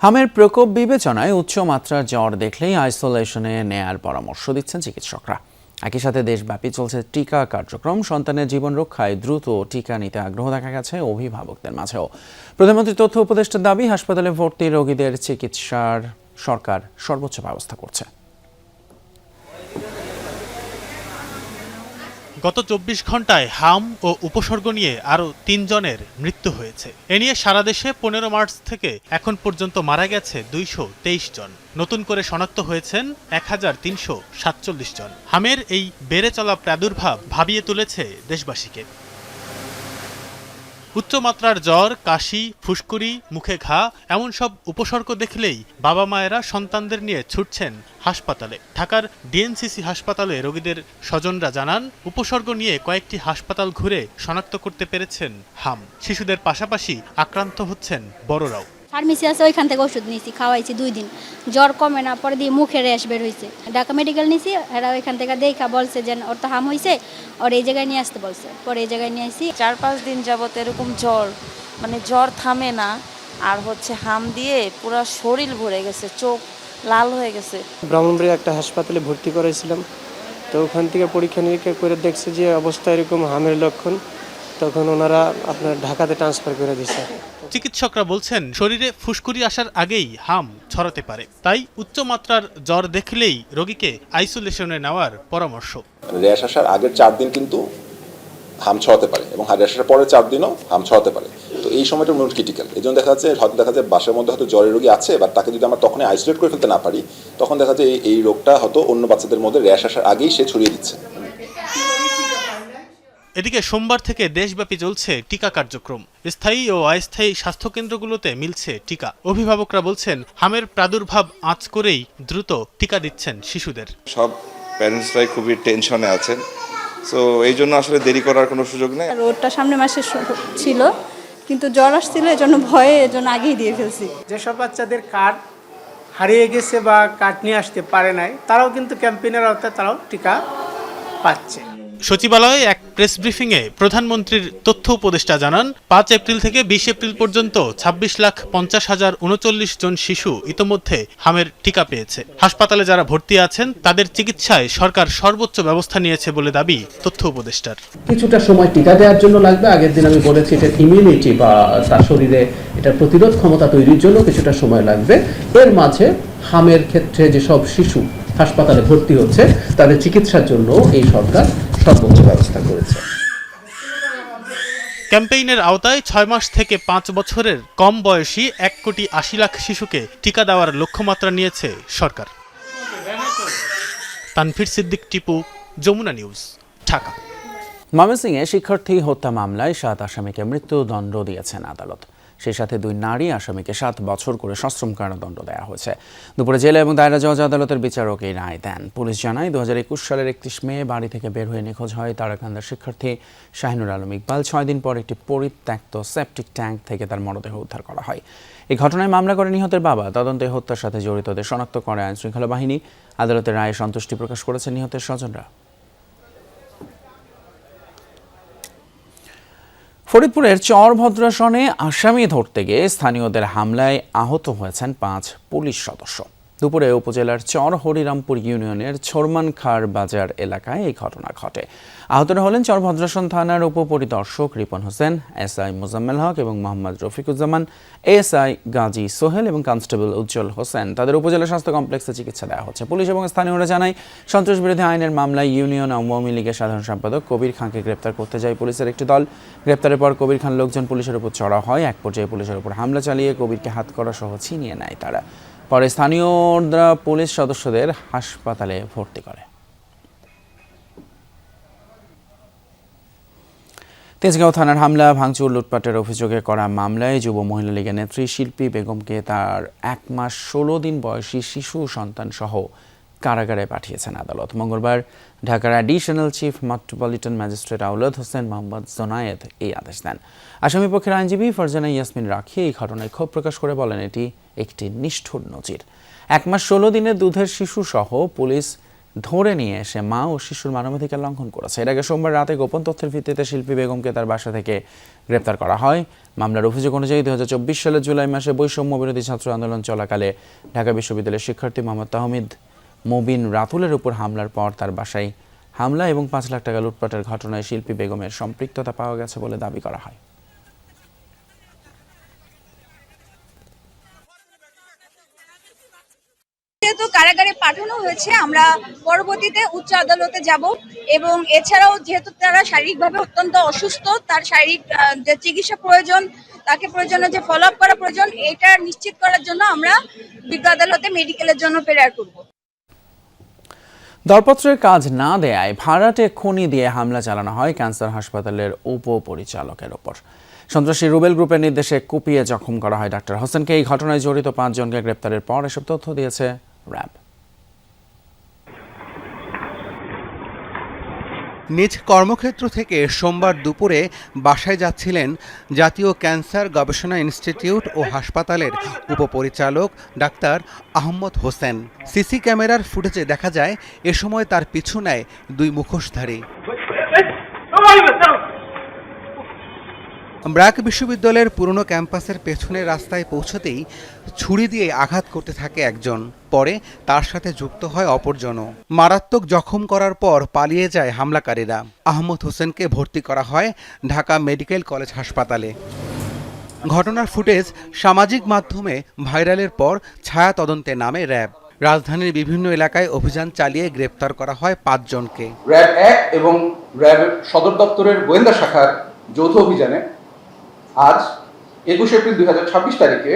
হামের প্রকোপ বিবেচনায় উচ্চ মাত্রার জ্বর দেখলেই আইসোলেশনে নেয়ার পরামর্শ দিচ্ছেন চিকিৎসকরা। একই সাথে দেশব্যাপী চলছে টিকা কার্যক্রম। সন্তানের জীবন রক্ষায় দ্রুত টিকা নিতে আগ্রহ দেখা গেছে অভিভাবকদের মাঝেও। প্রধানমন্ত্রীর তথ্য উপদেষ্টার দাবি, হাসপাতালে ভর্তি রোগীদের চিকিৎসার সরকার সর্বোচ্চ ব্যবস্থা করছে। গত 24 ঘন্টায় হাম ও উপসর্গ নিয়ে আরও 3 জনের মৃত্যু হয়েছে। এ নিয়ে সারা দেশে 15 মার্চ থেকে এখন পর্যন্ত মারা গেছে 223 জন। নতুন করে শনাক্ত হয়েছেন 1347 জন। হামের এই বেড়ে চলা প্রাদুর্ভাব ভাবিয়ে তুলেছে দেশবাসীকে। উচ্চমাত্রার জ্বর, কাশি, ফুসকুড়ি, মুখে ঘা এমন সব উপসর্গ দেখলেই বাবা মায়েরা সন্তানদের নিয়ে ছুটছেন হাসপাতালে। ঢাকার ডিএনসিসি হাসপাতালে রোগীদের স্বজনরা জানান, উপসর্গ নিয়ে কয়েকটি হাসপাতাল ঘুরে শনাক্ত করতে পেরেছেন হাম। শিশুদের পাশাপাশি আক্রান্ত হচ্ছেন বড়রাও। ফার্মেসি আছে, ওইখান থেকে ওষুধ নিয়েছি, খাওয়াইছি 2 দিন, জ্বর কমে না, পরে দিয়ে মুখে র্যাশ বের হয়েছে। ঢাকা মেডিকেল নিয়েছি, এরা ওইখান থেকে দেখা বলছে যে ওর তো হাম হয়েছে, ওর এই জায়গায় নিয়ে আসতে বলছে। পরে এই জায়গায় নিয়ে আসি। 4-5 দিন যাবত এরকম জ্বর, মানে জ্বর থামে না, আর হাম দিয়ে পুরো শরীর ভরে গেছে, চোখ লাল হয়ে গেছে। ব্রাহ্মণবাড়িয়া একটা হাসপাতালে ভর্তি করেছিলাম, তো ওখান থেকে পরীক্ষা নিরীক্ষা করে দেখছে যে অবস্থা এরকম হামের লক্ষণ, তখন ওনারা আপনার ঢাকাতে ট্রান্সফার করে দিচ্ছে। চিকিৎসকরা বলছেন, শরীরে ফুসকুড়ি আসার আগেই হাম ছড়াতে পারে, তাই উচ্চমাত্রার জ্বর দেখলেই রোগীকে আইসোলেশনে নেওয়ার পরামর্শ। র্যাশ আসার আগের 4 দিন কিন্তু হাম ছড়াতে পারে এবং র্যাশ আসার পরে 4 দিনও হাম ছড়াতে পারে। তো এই সময়টা মোট ক্রিটিক্যাল। এই জন্য দেখা যাচ্ছে বাসার মধ্যে হয়তো জ্বরের রোগী আছে, বা তাকে যদি আমরা তখনই আইসোলেট করে ফেলতে না পারি, তখন দেখা যায় এই রোগটা হয়তো অন্য বাচ্চাদের মধ্যে র্যাশ আসার আগেই সে ছড়িয়ে দিচ্ছে। এদিকে সোমবার থেকে দেশব্যাপী চলছে টিকা কার্যক্রম। স্থায়ী ও অস্থায়ী স্বাস্থ্যকেন্দ্রগুলোতে মিলছে টিকা। অভিভাবকরা বলছেন, হামের প্রাদুর্ভাব আঁচ করেই দ্রুত টিকা দিচ্ছেন শিশুদের। সব প্যারেন্টসরাই খুবই টেনশনে আছেন, সো এই জন্য আসলে দেরি করার কোনো সুযোগ নেই। রোডটা সামনে মাসে ছিল, কিন্তু জ্বর আসছিল, এজন্য ভয়ে এজন্য আগেই দিয়ে ফেলছি। যেসব বাচ্চাদের কার্ড হারিয়ে গেছে বা কার্ড নিয়ে আসতে পারে নাই, তারাও কিন্তু ক্যাম্পেইনের আওতায় তারাও টিকা পাচ্ছে। সচিবালয়ে এক প্রেস ব্রিফিংয়ে প্রধানমন্ত্রীর তথ্য উপদেষ্টা জানান, 5 এপ্রিল থেকে 20 এপ্রিল পর্যন্ত 26,50,039 জন শিশু ইতোমধ্যে হামের টিকা পেয়েছে। হাসপাতালে যারা ভর্তি আছেন তাদের চিকিৎসায় সরকার সর্বোচ্চ ব্যবস্থা নিয়েছে বলে দাবি তথ্য উপদেষ্টার। কিছুটা সময় টিকা দেওয়ার জন্য লাগবে। আগের দিন আমি বলেছি, এটা ইমিউনিটি বা তার শরীরে এটা প্রতিরোধ ক্ষমতা তৈরির জন্য কিছুটা সময় লাগবে। এর মাঝে হামের ক্ষেত্রে যেসব শিশু হাসপাতালে ভর্তি হচ্ছে তাদের চিকিৎসার জন্য এই সরকার সর্বোচ্চ ব্যবস্থা করেছে। ক্যাম্পেইনের আওতায় 6 মাস থেকে 5 বছরের কম বয়সী 1,80,00,000 শিশুকে টিকা দেওয়ার লক্ষ্যমাত্রা নিয়েছে সরকার। তানভীর সিদ্দিক, টিপু, যমুনা নিউজ, ঢাকা। ময়মনসিংহে শিক্ষার্থী হত্যা মামলায় 7 আসামিকে মৃত্যুদণ্ড দিয়েছেন আদালত। সেই সাথে 2 নারী আসামিকে 7 বছর করে সশ্রম কারাদণ্ড দেওয়া হয়েছে। দুপুরে জেলা এবং দায়রা জজ আদালতের বিচারক এই রায় দেন। পুলিশ জানায়, 2021 সালের 31 মে বাড়ি থেকে বের হয়ে নিখোঁজ হয় তারাকান্দার শিক্ষার্থী শাহিনুর আলম ইকবাল। 6 দিন পর একটি পরিত্যক্ত সেপটিক ট্যাঙ্ক থেকে তার মরদেহ উদ্ধার করা হয়। এই ঘটনায় মামলা করে নিহতের বাবা। তদন্তে হত্যার সাথে জড়িতদের শনাক্ত করে আইনশৃঙ্খলা বাহিনী। আদালতের রায়ে সন্তুষ্টি প্রকাশ করেছেন নিহতের স্বজনরা। ফরিদপুরের চরভদ্রাসনে আসামি ধরতে গিয়ে স্থানীয়দের হামলায় আহত হয়েছেন 5 পুলিশ সদস্য। দুপুরে উপজেলার চর হরিরামপুর ইউনিয়নের ছোরমানখার বাজার এলাকায় এই ঘটনা ঘটে। আহতরা হলেন চর ভদ্রাসন থানার উপপরিদর্শক রিপন হোসেন, এসআই মোজাম্মেল হক এবং মোহাম্মদ রফিকুজ্জামান, এএসআই গাজী সোহেল এবং কনস্টেবল উজ্জ্বল হোসেন। তাদের উপজেলা স্বাস্থ্য কমপ্লেক্সে চিকিৎসা দেওয়া হচ্ছে। পুলিশ এবং স্থানীয়রা জানায়, সন্ত্রাস বিরোধী আইনের মামলায় ইউনিয়ন আওয়ামী লীগের সাধারণ সম্পাদক কবির খানকে গ্রেপ্তার করতে যায় পুলিশের একটি দল। গ্রেপ্তারের পর কবির খান লোকজন পুলিশের উপর চড়া হয়। এক পর্যায়ে পুলিশের উপর হামলা চালিয়ে কবিরকে হাতকড়া সহ ছিনিয়ে নেয় তারা। পরে স্থানীয়রা পুলিশ সদস্যদের হাসপাতালে ভর্তি করে। তেজগাঁও থানার হামলা, ভাঙচুর, লুটপাটের অভিযোগে করা মামলায় যুব মহিলা লীগের নেত্রী শিল্পী বেগমকে তার 1 মাস 16 দিন বয়সী শিশু সন্তান সহ কারাগারে পাঠিয়েছেন আদালত। মঙ্গলবার ঢাকার অ্যাডিশনাল চিফ মেট্রোপলিটন ম্যাজিস্ট্রেট আওলাদ হোসেন মোহাম্মদ জোনায়েদ এই আদেশ দেন। আসামিপক্ষের আইনজীবী ফারজানা ইয়াসমিন রাখি এই ঘটনায় ক্ষোভ প্রকাশ করে বলেন, এটি একটি নিষ্ঠুর নজির। 1 মাস 16 দিনের দুধের শিশু সহ পুলিশ ধরে নিয়ে এসে মা ও শিশুর মানবাধিকার লঙ্ঘন করেছে। এর আগে সোমবার রাতে গোপন তথ্যের ভিত্তিতে শিল্পী বেগমকে তার বাসা থেকে গ্রেপ্তার করা হয়। মামলার অভিযোগ অনুযায়ী 2024 সালের জুলাই মাসে বৈষম্য বিরোধী ছাত্র আন্দোলন চলাকালে ঢাকা বিশ্ববিদ্যালয়ের শিক্ষার্থী মোহাম্মদ তাহমিদ মুবিন রাতুলের উপর হামলার পর তার বাসায় হামলা এবং 5 লাখ টাকা লুটপাটের ঘটনায় শিল্পী বেগমের সম্পৃক্ততা পাওয়া গেছে বলে দাবি করা হয়। যেহেতু কারাগারে পাঠানো হয়েছে, আমরা পরবর্তীতে উচ্চ আদালতে যাব এবং এছাড়াও যেহেতু তারা শারীরিকভাবে অত্যন্ত অসুস্থ, তার শারীরিক যে চিকিৎসা প্রয়োজন, তাকে প্রয়োজনীয় যে ফলো আপ করা প্রয়োজন, এটা নিশ্চিত করার জন্য আমরা বিজ্ঞ আদালতে মেডিকেলের জন্য প্রেরণ করব। দরপত্রের কাজ না দেয়ায় ভাড়াটে খনি দিয়ে হামলা চালানো হয় ক্যান্সার হাসপাতালের উপপরিচালকের ওপর। সন্ত্রাসী রুবেল গ্রুপের নির্দেশে কুপিয়ে জখম করা হয় ডাক্তার হোসেনকে। এই ঘটনায় জড়িত 5 জনকে গ্রেপ্তারের পর এসব তথ্য দিয়েছে র্যাব। নিজ কর্মক্ষেত্র থেকে সোমবার দুপুরে বাসায় যাচ্ছিলেন জাতীয় ক্যান্সার গবেষণা ইনস্টিটিউট ও হাসপাতালের উপপরিচালক ডাক্তার আহমদ হোসেন। সিসি ক্যামেরার ফুটেজে দেখা যায় এ সময় তার পিছু নেয় 2 মুখোশধারী। ব্র্যাক বিশ্ববিদ্যালয়ের পুরনো ক্যাম্পাসের পেছনের রাস্তায় পৌঁছতেই ছুরি দিয়ে আঘাত করতে থাকে একজন, পরে তার সাথে যুক্ত হয় অপরজনও। মারাত্মক জখম করার পর পালিয়ে যায় হামলাকারীরা। আহমদ হোসেনকে ভর্তি করা হয় ঢাকা মেডিকেল কলেজ হাসপাতালে। ঘটনার ফুটেজ সামাজিক মাধ্যমে ভাইরালের পর ছায়া তদন্তে নামে র্যাব। রাজধানীর বিভিন্ন এলাকায় অভিযান চালিয়ে গ্রেপ্তার করা হয় 5 জনকে। র্যাব 1 এবং র্যাব সদর দপ্তরের গোয়েন্দা শাখার যৌথ অভিযানে আজ 21 এপ্রিল 2026 তারিখে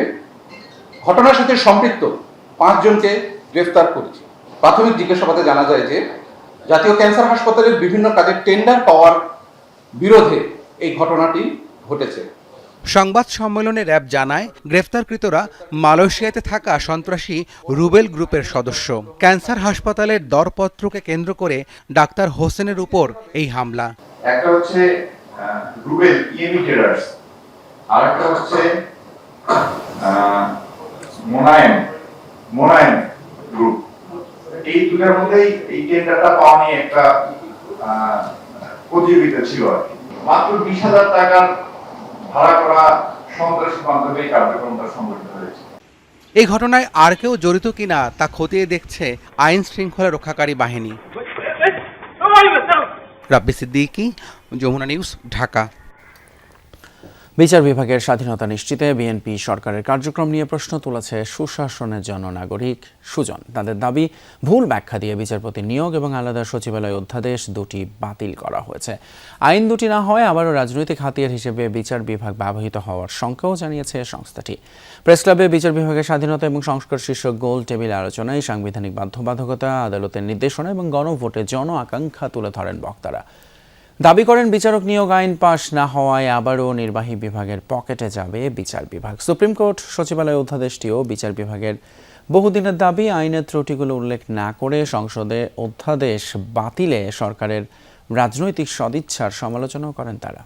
ঘটনার সাথে সম্পৃক্ত 5 জনকে গ্রেফতার করেছি। প্রাথমিক জিজ্ঞাসাবাদে জানা যায় যে জাতীয় ক্যান্সার হাসপাতালের বিভিন্ন কাজের টেন্ডার পাওয়ার বিরোধে এই ঘটনাটি ঘটেছে। সংবাদ সম্মেলনে র্যাব জানায়, গ্রেফতারকৃতরা মালয়েশিয়াতে থাকা সন্ত্রাসী রুবেল গ্রুপের সদস্য। ক্যান্সার হাসপাতালের দরপত্রকে কেন্দ্র করে ডাক্তার হোসেনের উপর এই হামলা। একটা হচ্ছে রুবেল ইমিটেরার্স, আর একটা হচ্ছে মোনায়েম গ্রুপ। এই দুটার মধ্যেই এই টেন্ডারটা পাওয়া নিয়ে একটা প্রতিযোগিতা ছিল আর কি। মাত্র 20,000 টাকার ভাড়া করা সন্ত্রাসী মাধ্যমে এই কার্যক্রমটা সংগঠিত হয়েছে। এই ঘটনায় আর কেউ জড়িত কিনা তা খতিয়ে দেখছে আইন শৃঙ্খলা রক্ষাকারী বাহিনী। রাব্বি সিদ্দিকী, যমুনা নিউজ, ঢাকা। বিচার বিভাগের স্বাধীনতা নিশ্চিতে বিএনপি সরকারের কার্যক্রম নিয়ে প্রশ্ন তুলেছে সুশাসনের জন্য নাগরিক সুজন। তাদের দাবি, ভুল ব্যাখ্যা দিয়ে বিচারপতি নিয়োগ এবং আলাদা সচিবালয় অধ্যাদেশ 2টি বাতিল করা হয়েছে। আইন 2টি না হয় আবারও রাজনৈতিক হাতিয়ার হিসেবে বিচার বিভাগ ব্যবহৃত হওয়ার শঙ্কাও জানিয়েছে সংস্থাটি। প্রেস ক্লাবে বিচার বিভাগের স্বাধীনতা এবং সংস্কার শীর্ষক গোল টেবিল আলোচনায় সাংবিধানিক বাধ্যবাধকতা, আদালতের নির্দেশনা এবং গণভোটে জন আকাঙ্ক্ষা তুলে ধরেন বক্তারা। দাবি করেন, বিচারক নিয়োগ আইন পাশ না হওয়ায় আবারও নির্বাহী বিভাগের পকেটে যাবে বিচার বিভাগ। সুপ্রিম কোর্ট সচিবালয় অধ্যাদেশটিও বিচার বিভাগের বহুদিনের দাবি। আইনের ত্রুটিগুলো উল্লেখ না করে সংসদে অধ্যাদেশ বাতিলে সরকারের রাজনৈতিক সদিচ্ছার সমালোচনাও করেন তারা।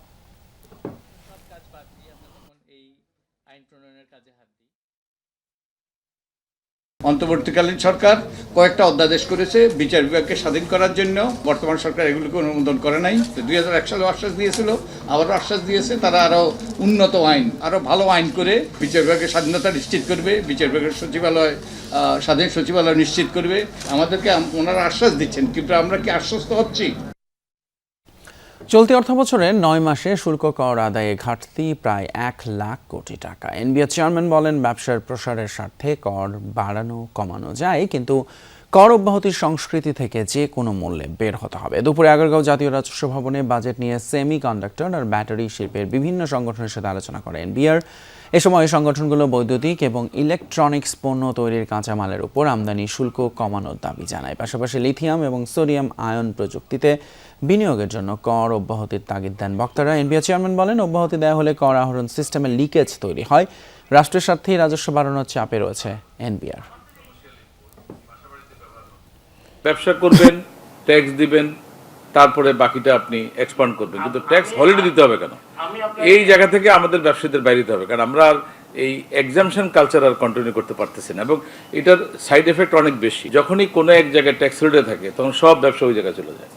অন্তর্বর্তীকালীন সরকার কয়েকটা অধ্যাদেশ করেছে বিচার বিভাগকে স্বাধীন করার জন্য। বর্তমান সরকার এগুলোকে অনুমোদন করে নাই। 2001 সালে আশ্বাস দিয়েছিল, আবারও আশ্বাস দিয়েছে তারা আরও উন্নত আইন, আরও ভালো আইন করে বিচার বিভাগের স্বাধীনতা নিশ্চিত করবে, বিচার বিভাগের সচিবালয় স্বাধীন সচিবালয় নিশ্চিত করবে। আমাদেরকে ওনারা আশ্বাস দিচ্ছেন, কিন্তু আমরা কি আশ্বস্ত হচ্ছি? চলতি অর্থবছরে 9 মাসে শুল্ক কর আদায়ে ঘাটতি প্রায় 1 লাখ কোটি টাকা। এনবিআর চেয়ারম্যান বলেন, ব্যবসার প্রসারের স্বার্থে কর বাড়ানো কমানো যায়, কিন্তু কর অব্যাহতির সংস্কৃতি থেকে যে কোনো মূল্যে বের হতে হবে। দুপুরে আগারগাঁও জাতীয় রাজস্ব ভবনে বাজেট নিয়ে সেমি কন্ডাক্টর আর ব্যাটারি শিল্পের বিভিন্ন সংগঠনের সাথে আলোচনা করে এনবিআর। এ সময় সংগঠনগুলো বৈদ্যুতিক এবং ইলেকট্রনিক্স পণ্য তৈরির কাঁচামালের উপর আমদানি শুল্ক কমানোর দাবি জানায়। পাশাপাশি লিথিয়াম এবং সোডিয়াম আয়ন প্রযুক্তিতে বিনিয়োগের জন্য কর অব্যাহতির তাগিদ দেন বক্তারা। এনবিআর চেয়ারম্যান বলেন, অব্যাহতি দেওয়া হলে কর আহরণ সিস্টেমে লিকেজ তৈরি হয়। রাষ্ট্রের স্বার্থেই রাজস্ব বাড়ানোর চাপে রয়েছে এনবিআর। ব্যবসা করবেন, ট্যাক্স দিবেন, তারপরে বাকিটা আপনি এক্সপান্ড করবেন, কিন্তু ট্যাক্স হলিডে দিতে হবে কেন? এই জায়গা থেকে আমাদের ব্যবসায়ীদের বাইরে দিতে হবে, কারণ আমরা আর এই এক্সামশন কালচার আর কন্টিনিউ করতে পারতেছি না, এবং এটার সাইড এফেক্ট অনেক বেশি। যখনই কোনো এক জায়গায় ট্যাক্স হলিডে থাকে তখন সব ব্যবসা ওই জায়গায় চলে যায়।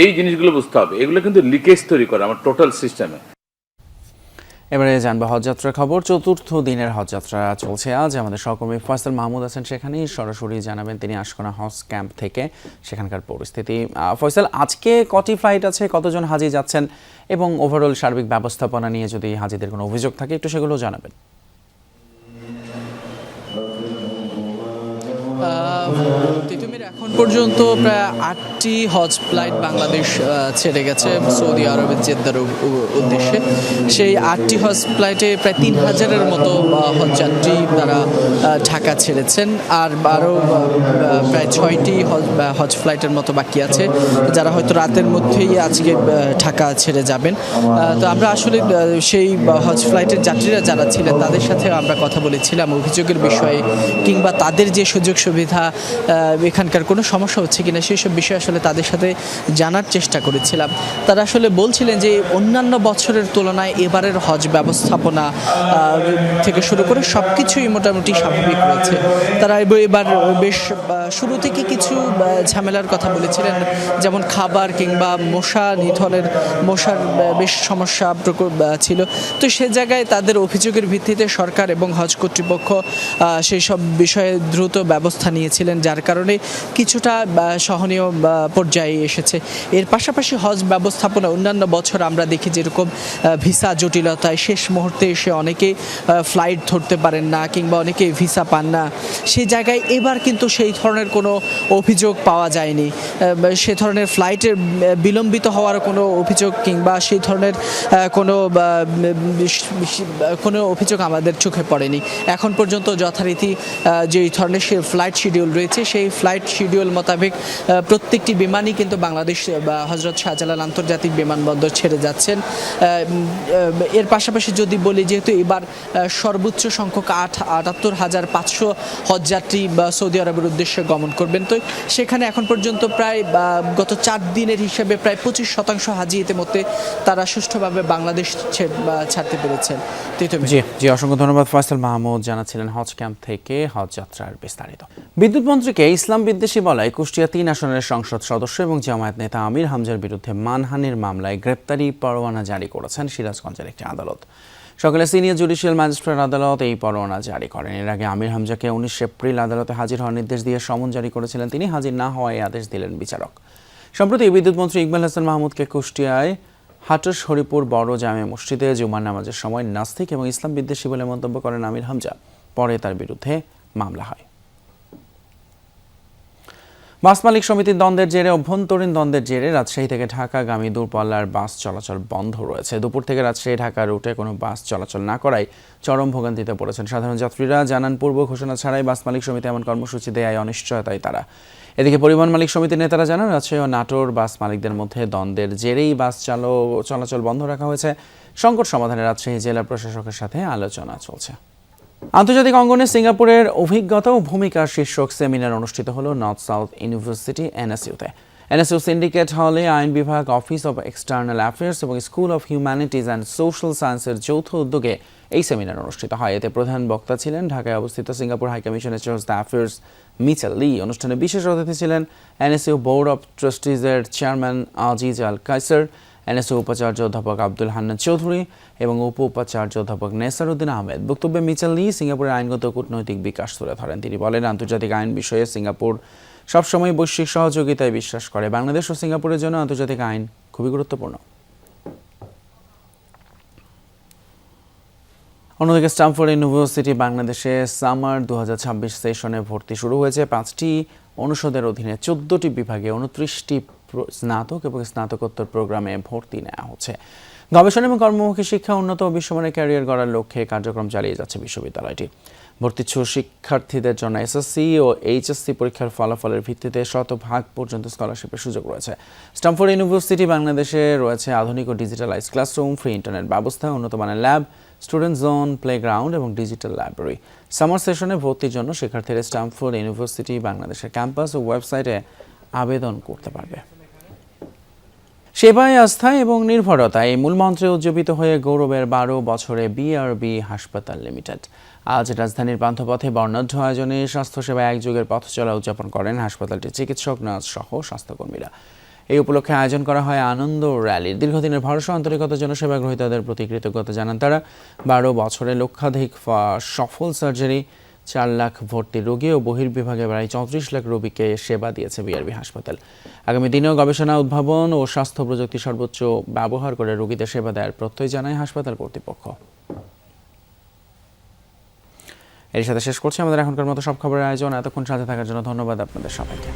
এই জিনিসগুলো বুঝতে হবে, এগুলো কিন্তু লিকেজ তৈরি করে আমার টোটাল সিস্টেমে। এবারে জানবো হজযাত্রার খবর। চতুর্থ দিনের হজযাত্রা চলছে আজ। আমাদের সহকর্মী ফয়সাল মাহমুদ আছেন সেখানেই, সরাসরি জানাবেন তিনি আশকোনা হজ ক্যাম্প থেকে সেখানকার পরিস্থিতি। ফয়সাল, আজকে কটি ফ্লাইট আছে, কতজন হাজি যাচ্ছেন এবং ওভারঅল সার্বিক ব্যবস্থাপনা নিয়ে যদি হাজিদের কোনো অভিযোগ থাকে একটু সেগুলো জানাবেন। তিতুমির, এখন পর্যন্ত প্রায় 8টি হজ ফ্লাইট বাংলাদেশ ছেড়ে গেছে সৌদি আরবের জেদ্দার উদ্দেশ্যে। সেই 8টি হজ ফ্লাইটে প্রায় 3000-এর মতো হজযাত্রী তারা ঢাকা ছেড়েছেন, আর আরও প্রায় 6টি হজ ফ্লাইটের মতো বাকি আছে, যারা হয়তো রাতের মধ্যেই আজকে ঢাকা ছেড়ে যাবেন। তো আমরা আসলে সেই হজ ফ্লাইটের যাত্রীরা যারা ছিলেন তাদের সাথে আমরা কথা বলেছিলাম অভিযোগের বিষয়ে, কিংবা তাদের যে সুযোগ সুবিধা, এখানকার কোনো সমস্যা হচ্ছে কিনা সেই সব বিষয়ে আসলে তাদের সাথে জানার চেষ্টা করেছিলাম। তারা আসলে বলছিলেন যে অন্যান্য বছরের তুলনায় এবারের হজ ব্যবস্থাপনা থেকে শুরু করে সব কিছুই মোটামুটি স্বাভাবিক রয়েছে। তারা এবার বেশ শুরু থেকে কিছু ঝামেলার কথা বলেছিলেন, যেমন খাবার কিংবা মশা নিধনের, মশার বেশ সমস্যা ছিল। তো সে জায়গায় তাদের অভিযোগের ভিত্তিতে সরকার এবং হজ কর্তৃপক্ষ সেই সব বিষয়ে দ্রুত ব্যবস্থা নিয়েছিলেন, যার কারণে কিছুটা সহনীয় পর্যায়ে এসেছে। এর পাশাপাশি হজ ব্যবস্থাপনা অন্যান্য বছর আমরা দেখি যেরকম ভিসা জটিলতায় শেষ মুহূর্তে এসে অনেকে ফ্লাইট ধরতে পারেন না, কিংবা অনেকে ভিসা পান না, সেই জায়গায় এবার কিন্তু সেই ধরনের কোনো অভিযোগ পাওয়া যায়নি। সে ধরনের ফ্লাইটের বিলম্বিত হওয়ার কোনো অভিযোগ কিংবা সেই ধরনের কোনো অভিযোগ আমাদের চোখে পড়েনি। এখন পর্যন্ত যথারীতি যে ধরনের ফ্লাইট শিডিউল রয়েছে সেই ফ্লাইট শিডিউল মোতাবেক প্রত্যেকটি বিমানই কিন্তু বাংলাদেশ হজরত শাহজালাল আন্তর্জাতিক বিমানবন্দর ছেড়ে যাচ্ছেন। এর পাশাপাশি যদি বলি, যেহেতু এবার সর্বোচ্চ সংখ্যক 78,500 হজযাত্রী সৌদি আরবের উদ্দেশ্যে গমন করবেন, তো সেখানে এখন পর্যন্ত প্রায় গত 4 দিনের হিসাবে প্রায় 25% হাজি ইতিমধ্যে তারা সুষ্ঠুভাবে বাংলাদেশ ছাড়তে পেরেছেন। জি, অসংখ্য ধন্যবাদ। ফয়সাল মাহমুদ জানাচ্ছিলেন হজ ক্যাম্প থেকে হজযাত্রার বিস্তারিত। বিদ্যুৎ মন্ত্রীকে ইসলাম বিদ্বেষী বলায় কুষ্টিয়া 3 আসনের সংসদ সদস্য এবং জামায়াত নেতা আমির হামজার বিরুদ্ধে মানহানির মামলায় গ্রেপ্তারি পরোয়ানা জারি করেছেন সিরাজগঞ্জের একটি আদালত। সকালে সিনিয়র জুডিশিয়াল ম্যাজিস্ট্রেট আদালত এই পরোয়ানা জারি করেন। এর আগে আমির হামজাকে 19 এপ্রিল আদালতে হাজির হওয়ার নির্দেশ দিয়ে সমন জারি করেছিলেন তিনি। হাজির না হওয়ায় আদেশ দিলেন বিচারক। সম্প্রতি বিদ্যুৎ মন্ত্রী ইকবাল হাসান মাহমুদকে কুষ্টিয়ায় হাটস হরিপুর বড় জামে মসজিদে জুমার নামাজের সময় নাস্তিক এবং ইসলাম বিদ্বেষী বলে মন্তব্য করেন আমির হামজা। পরে তার বিরুদ্ধে মামলা হয়। বাস মালিক সমিতির দ্বন্দ্বের জেরে, অভ্যন্তরীণ দ্বন্দ্বের জেরে রাজশাহী থেকে ঢাকাগামী দূরপাল্লার বাস চলাচল বন্ধ রয়েছে। দুপুর থেকে রাজশাহী ঢাকা রুটে কোনো বাস চলাচল না করায় চরম ভোগান্তিতে পড়েছেন সাধারণ যাত্রীরা। জানান, পূর্ব ঘোষণা ছাড়াই বাস মালিক সমিতি এমন কর্মসূচি দেয় অনিশ্চয়তায় তারা। এদিকে পরিবহন মালিক সমিতির নেতারা জানান, রাজশাহী ও নাটোর বাস মালিকদের মধ্যে দ্বন্দ্বের জেরেই বাস চলাচল বন্ধ রাখা হয়েছে। সংকট সমাধানে রাজশাহী জেলা প্রশাসকের সাথে আলোচনা চলছে। আন্তর্জাতিক অঙ্গনে সিঙ্গাপুরের অভিজ্ঞতা ও ভূমিকা শীর্ষক সেমিনার অনুষ্ঠিত হলো নর্থ সাউথ ইউনিভার্সিটি NSUতে। এনএসইউ সিন্ডিকেট হলে আইন বিভাগ, অফিস অব এক্সটার্নাল অ্যাফেয়ার্স এবং School of Humanities and Social সায়েন্সের যৌথ উদ্যোগে এই সেমিনার অনুষ্ঠিত হয়। এতে প্রধান বক্তা ছিলেন ঢাকায় অবস্থিত সিঙ্গাপুর হাইকমিশনের chargé d'affaires Michelle Lee. অনুষ্ঠানে বিশেষ অতিথি ছিলেন এনএসইউ বোর্ড অব ট্রাস্টিজের চেয়ারম্যান আজিজ আল কাইসার, এনএসইউ উপাচার্য অধ্যাপক আব্দুল হান্নান চৌধুরী এবং উপাচার্য অধ্যাপক নেসার উদ্দিন আহমেদ। বক্তব্যে মিচেল লি সিঙ্গাপুরের আইনগত কূটনৈতিক বিকাশ তুলে ধরেন। তিনি বলেন, আন্তর্জাতিক আইন বিষয়ে সিঙ্গাপুর সবসময় বৈশ্বিক সহযোগিতায় বিশ্বাস করে। বাংলাদেশ ও সিঙ্গাপুরের জন্য আন্তর্জাতিক আইন খুবই গুরুত্বপূর্ণ। অন্যদিকে স্ট্যামফোর্ড ইউনিভার্সিটি বাংলাদেশে সামার 2026 সেশনে ভর্তি শুরু হয়েছে। 5টি অনুষদের অধীনে 14টি বিভাগে 29টি স্নাতক এবং স্নাতকোত্তর প্রোগ্রামে ভর্তি নেওয়া হচ্ছে। গবেষণা এবং কর্মমুখী শিক্ষা, উন্নত ও বিশ্বমানের ক্যারিয়ার গড়ার লক্ষ্যে কার্যক্রম চালিয়ে যাচ্ছে বিশ্ববিদ্যালয়টি। ভর্তিচ্ছু শিক্ষার্থীদের জন্য এসএসসি ও এইচএসসি পরীক্ষার ফলাফলের ভিত্তিতে 100% পর্যন্ত স্কলারশিপের সুযোগ রয়েছে। স্ট্যামফোর্ড ইউনিভার্সিটি বাংলাদেশে রয়েছে আধুনিক ও ডিজিটালাইজ ক্লাসরুম, ফ্রি ইন্টারনেট ব্যবস্থা, উন্নত মানের ল্যাব, স্টুডেন্ট জোন, প্লেগ্রাউন্ড এবং ডিজিটাল লাইব্রেরি। সামার সেশনে ভর্তির জন্য শিক্ষার্থীরা স্ট্যামফোর্ড ইউনিভার্সিটি বাংলাদেশের ক্যাম্পাস ও ওয়েবসাইটে আবেদন করতে পারবে। সেবায় আস্থা এবং নির্ভরতা এই মূলমন্ত্রে উজ্জীবিত হয়ে গৌরবের 12 বছরে বিআরবি হাসপাতাল লিমিটেড। আজ রাজধানীর পান্থপথে বর্ণাঢ্য আয়োজনে স্বাস্থ্যসেবা এক যুগের পথ চলা উদযাপন করেন হাসপাতালটির চিকিৎসক, নার্স সহ স্বাস্থ্যকর্মীরা। এই উপলক্ষে আয়োজন করা হয় আনন্দ র্যালির। দীর্ঘদিনের ভরসা আন্তরিকতার জন্য সেবা গ্রহীতাদের প্রতি কৃতজ্ঞতা জানান তারা। 12 বছরে লক্ষাধিক সফল সার্জারি, 4 লাখ ভর্তি রোগী ও বহির্বিভাগে প্রায় 34 লাখ রোগীকে সেবা দিয়েছে বিআরবি হাসপাতাল। আগামী দিনেও গবেষণা, উদ্ভাবন ও স্বাস্থ্য প্রযুক্তি সর্বোচ্চ ব্যবহার করে রোগীদের সেবা দেওয়ার প্রত্যয় জানায় হাসপাতাল কর্তৃপক্ষ। এর সাথে শেষ করছি আমাদের এখনকার মতো সব খবরের আয়োজন। এতক্ষণ সাথে থাকার জন্য ধন্যবাদ আপনাদের সবাইকে।